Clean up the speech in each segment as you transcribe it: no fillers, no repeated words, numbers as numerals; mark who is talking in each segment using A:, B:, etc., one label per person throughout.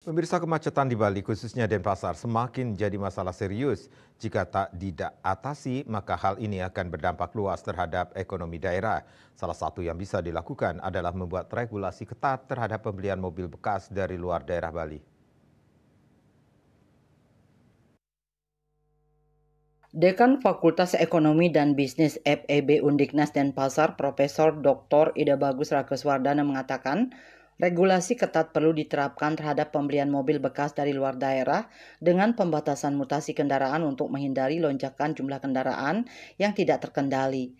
A: Pemirsa, kemacetan di Bali khususnya Denpasar semakin jadi masalah serius. Jika tak diatasi, maka hal ini akan berdampak luas terhadap ekonomi daerah. Salah satu yang bisa dilakukan adalah membuat regulasi ketat terhadap pembelian mobil bekas dari luar daerah Bali.
B: Dekan Fakultas Ekonomi dan Bisnis FEB Undiknas Denpasar, Profesor Dr. Ida Bagus Rakeswardana mengatakan, regulasi ketat perlu diterapkan terhadap pembelian mobil bekas dari luar daerah dengan pembatasan mutasi kendaraan untuk menghindari lonjakan jumlah kendaraan yang tidak terkendali.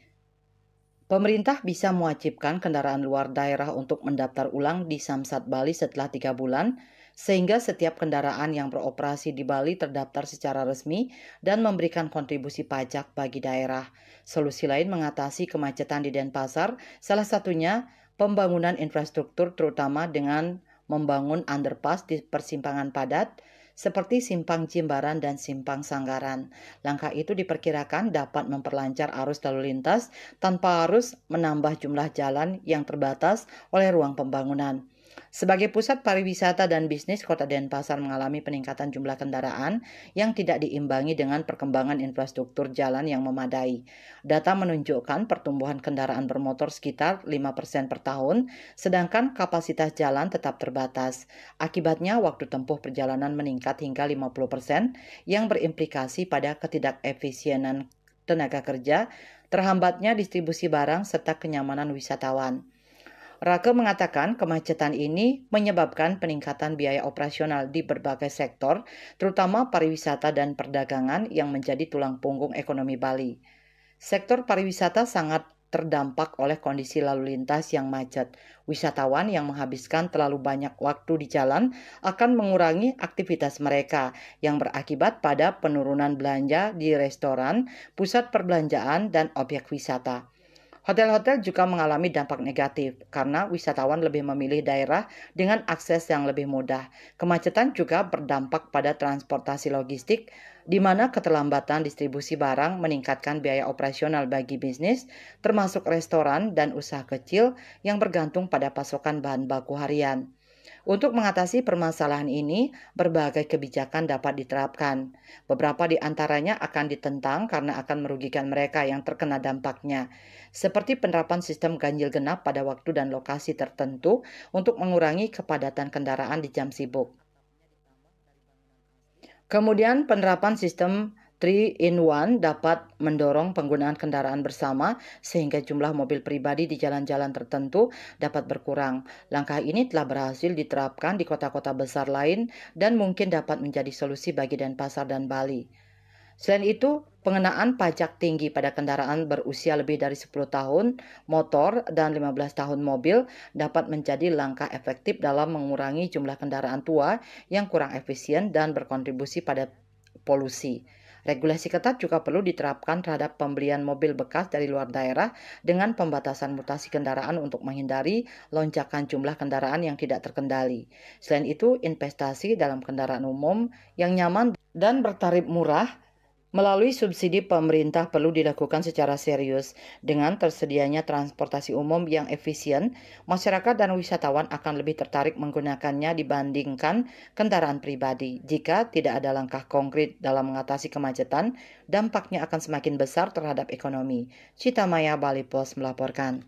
B: Pemerintah bisa mewajibkan kendaraan luar daerah untuk mendaftar ulang di Samsat Bali setelah 3 bulan, sehingga setiap kendaraan yang beroperasi di Bali terdaftar secara resmi dan memberikan kontribusi pajak bagi daerah. Solusi lain mengatasi kemacetan di Denpasar, salah satunya pembangunan infrastruktur terutama dengan membangun underpass di persimpangan padat, seperti Simpang Jimbaran dan Simpang Sanggaran. Langkah itu diperkirakan dapat memperlancar arus lalu lintas tanpa harus menambah jumlah jalan yang terbatas oleh ruang pembangunan. Sebagai pusat pariwisata dan bisnis, Kota Denpasar mengalami peningkatan jumlah kendaraan yang tidak diimbangi dengan perkembangan infrastruktur jalan yang memadai. Data menunjukkan pertumbuhan kendaraan bermotor sekitar 5% per tahun, sedangkan kapasitas jalan tetap terbatas. Akibatnya, waktu tempuh perjalanan meningkat hingga 50%, yang berimplikasi pada ketidakefisienan tenaga kerja, terhambatnya distribusi barang, serta kenyamanan wisatawan. Rake mengatakan kemacetan ini menyebabkan peningkatan biaya operasional di berbagai sektor, terutama pariwisata dan perdagangan yang menjadi tulang punggung ekonomi Bali. Sektor pariwisata sangat terdampak oleh kondisi lalu lintas yang macet. Wisatawan yang menghabiskan terlalu banyak waktu di jalan akan mengurangi aktivitas mereka, yang berakibat pada penurunan belanja di restoran, pusat perbelanjaan, dan objek wisata. Hotel-hotel juga mengalami dampak negatif karena wisatawan lebih memilih daerah dengan akses yang lebih mudah. Kemacetan juga berdampak pada transportasi logistik, di mana keterlambatan distribusi barang meningkatkan biaya operasional bagi bisnis, termasuk restoran dan usaha kecil yang bergantung pada pasokan bahan baku harian. Untuk mengatasi permasalahan ini, berbagai kebijakan dapat diterapkan. Beberapa di antaranya akan ditentang karena akan merugikan mereka yang terkena dampaknya, seperti penerapan sistem ganjil genap pada waktu dan lokasi tertentu untuk mengurangi kepadatan kendaraan di jam sibuk. Kemudian penerapan sistem 3-in-1 dapat mendorong penggunaan kendaraan bersama sehingga jumlah mobil pribadi di jalan-jalan tertentu dapat berkurang. Langkah ini telah berhasil diterapkan di kota-kota besar lain dan mungkin dapat menjadi solusi bagi Denpasar dan Bali. Selain itu, pengenaan pajak tinggi pada kendaraan berusia lebih dari 10 tahun, motor, dan 15 tahun mobil dapat menjadi langkah efektif dalam mengurangi jumlah kendaraan tua yang kurang efisien dan berkontribusi pada polusi. Regulasi ketat juga perlu diterapkan terhadap pembelian mobil bekas dari luar daerah dengan pembatasan mutasi kendaraan untuk menghindari lonjakan jumlah kendaraan yang tidak terkendali. Selain itu, investasi dalam kendaraan umum yang nyaman dan bertarif murah melalui subsidi pemerintah perlu dilakukan secara serius. Dengan tersedianya transportasi umum yang efisien, masyarakat dan wisatawan akan lebih tertarik menggunakannya dibandingkan kendaraan pribadi. Jika tidak ada langkah konkret dalam mengatasi kemacetan, dampaknya akan semakin besar terhadap ekonomi. Citamaya Bali Post melaporkan.